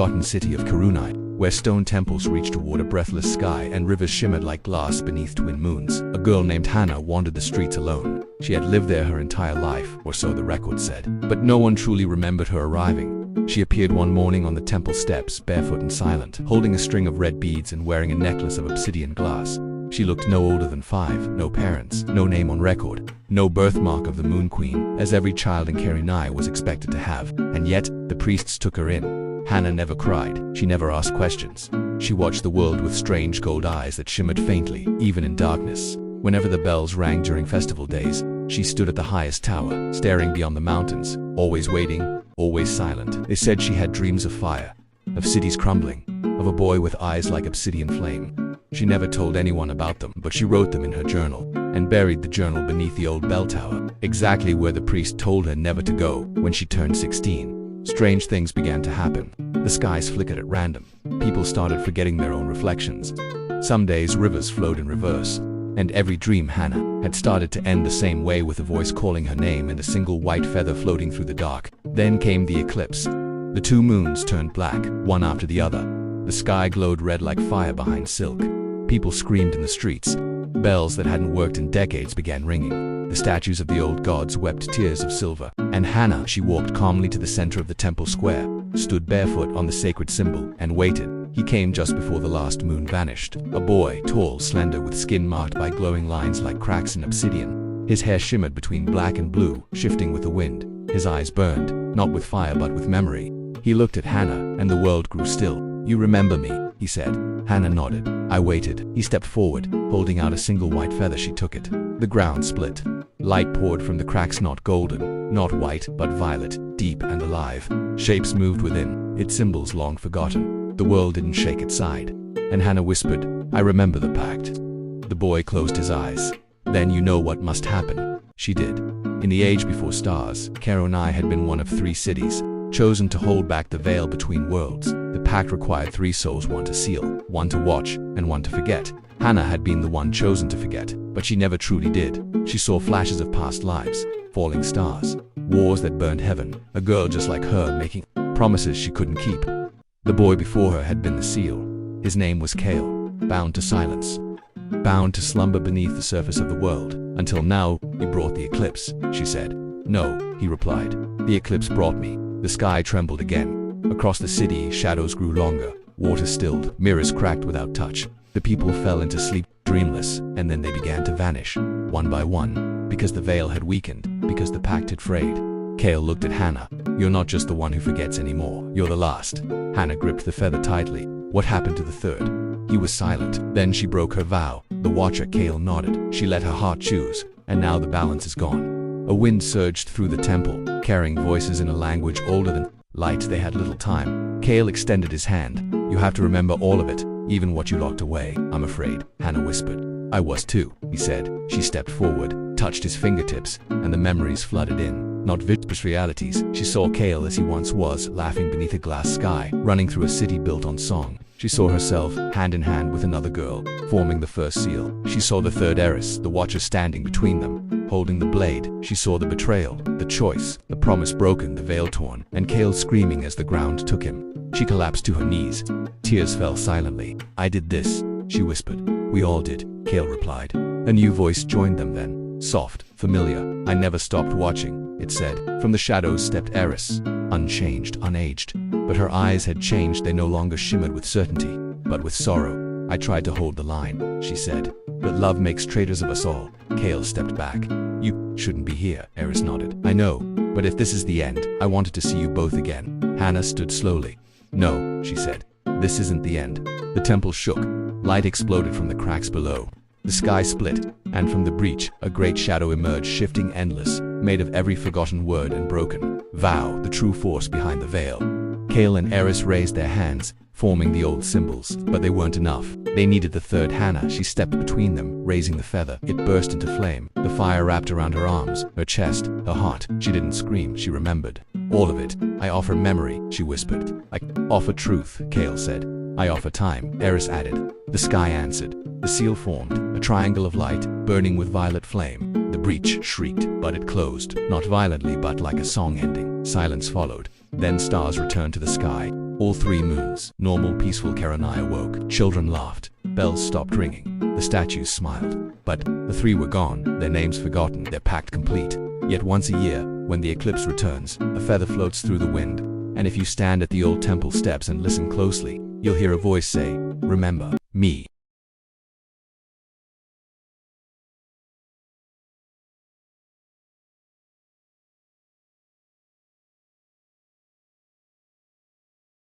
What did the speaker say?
forgotten city of Karunai, where stone temples reached toward a breathless sky and rivers shimmered like glass beneath twin moons. A girl named Hannah wandered the streets alone. She had lived there her entire life, or so the record said. But no one truly remembered her arriving. She appeared one morning on the temple steps, barefoot and silent, holding a string of red beads and wearing a necklace of obsidian glass. She looked no older than 5, no parents, no name on record, no birthmark of the Moon Queen, as every child in Karunai was expected to have. And yet, the priests took her in. Hannah never cried. She never asked questions. She watched the world with strange gold eyes that shimmered faintly, even in darkness. Whenever the bells rang during festival days, she stood at the highest tower, staring beyond the mountains, always waiting, always silent. They said she had dreams of fire, of cities crumbling, of a boy with eyes like obsidian flame. She never told anyone about them, but she wrote them in her journal, and buried the journal beneath the old bell tower, exactly where the priest told her never to go when she turned 16. Strange things began to happen. The skies flickered at random. People started forgetting their own reflections. Some days rivers flowed in reverse, and every dream Hannah had started to end the same way, with a voice calling her name and a single white feather floating through the dark. Then came the eclipse. The 2 moons turned black, one after the other. The sky glowed red like fire behind silk. People screamed in the streets. Bells that hadn't worked in decades began ringing. The statues of the old gods wept tears of silver. And Hannah, she walked calmly to the center of the temple square, stood barefoot on the sacred symbol, and waited. He came just before the last moon vanished. A boy, tall, slender, with skin marked by glowing lines like cracks in obsidian. His hair shimmered between black and blue, shifting with the wind. His eyes burned, not with fire but with memory. He looked at Hannah, and the world grew still. "You remember me," he said. Hannah nodded. I waited. He stepped forward, holding out a single white feather. She took it. The ground split. Light poured from the cracks, not golden, not white, but violet, deep and alive. Shapes moved within, its symbols long forgotten. The world didn't shake, it sighed. And Hannah whispered, "I remember the pact." The boy closed his eyes. "Then you know what must happen." She did. In the age before stars, Karunai had been one of 3 cities, chosen to hold back the veil between worlds. The pact required 3 souls, one to seal, one to watch, and one to forget. Hannah had been the one chosen to forget, but she never truly did. She saw flashes of past lives, falling stars, wars that burned heaven, a girl just like her making promises she couldn't keep. The boy before her had been the seal. His name was Kale, bound to silence, bound to slumber beneath the surface of the world. "Until now, you brought the eclipse," she said. "No," he replied. "The eclipse brought me." The sky trembled again. Across the city, shadows grew longer. Water stilled, mirrors cracked without touch. The people fell into sleep, dreamless, and then they began to vanish, one by one, because the veil had weakened, because the pact had frayed. Kale looked at Hannah. "You're not just the one who forgets anymore. You're the last." Hannah gripped the feather tightly. "What happened to the 3rd? He was silent. Then she broke her vow. The watcher. Kale nodded. She let her heart choose, and now the balance is gone. A wind surged through the temple, carrying voices in a language older than light. They had little time. Kale extended his hand. "You have to remember all of it, even what you locked away." "I'm afraid," Hannah whispered. "I was too," he said. She stepped forward, touched his fingertips, and the memories flooded in. Not vicious realities. She saw Kale as he once was, laughing beneath a glass sky, running through a city built on song. She saw herself, hand in hand with another girl, forming the first seal. She saw the 3rd heiress, the watcher standing between them, holding the blade. She saw the betrayal, the choice, the promise broken, the veil torn, and Kale screaming as the ground took him. She collapsed to her knees. Tears fell silently. "I did this," she whispered. "We all did," Kale replied. A new voice joined them then, soft, familiar. "I never stopped watching," it said. From the shadows stepped Eris, unchanged, unaged. But her eyes had changed. They no longer shimmered with certainty, but with sorrow. "I tried to hold the line," she said. "But love makes traitors of us all." Kale stepped back. "You shouldn't be here," Eris nodded. "I know, but if this is the end, I wanted to see you both again." Hannah stood slowly. "No," she said. "This isn't the end." The temple shook. Light exploded from the cracks below. The sky split, and from the breach, a great shadow emerged, shifting, endless, made of every forgotten word and broken vow, the true force behind the veil. Kale and Eris raised their hands, forming the old symbols, but they weren't enough. They needed the 3rd. Hannah, she stepped between them, raising the feather. It burst into flame. The fire wrapped around her arms, her chest, her heart. She didn't scream, she remembered. "All of it. I offer memory," she whispered. "I offer truth," Kale said. "I offer time," Eris added. The sky answered. The seal formed, a triangle of light, burning with violet flame. The breach shrieked, but it closed, not violently but like a song ending. Silence followed. Then stars returned to the sky. All 3 moons, normal, peaceful, Karanai awoke. Children laughed. Bells stopped ringing. The statues smiled. But the 3 were gone, their names forgotten, their pact complete. Yet once a year, when the eclipse returns, a feather floats through the wind. And if you stand at the old temple steps and listen closely, you'll hear a voice say, "Remember me."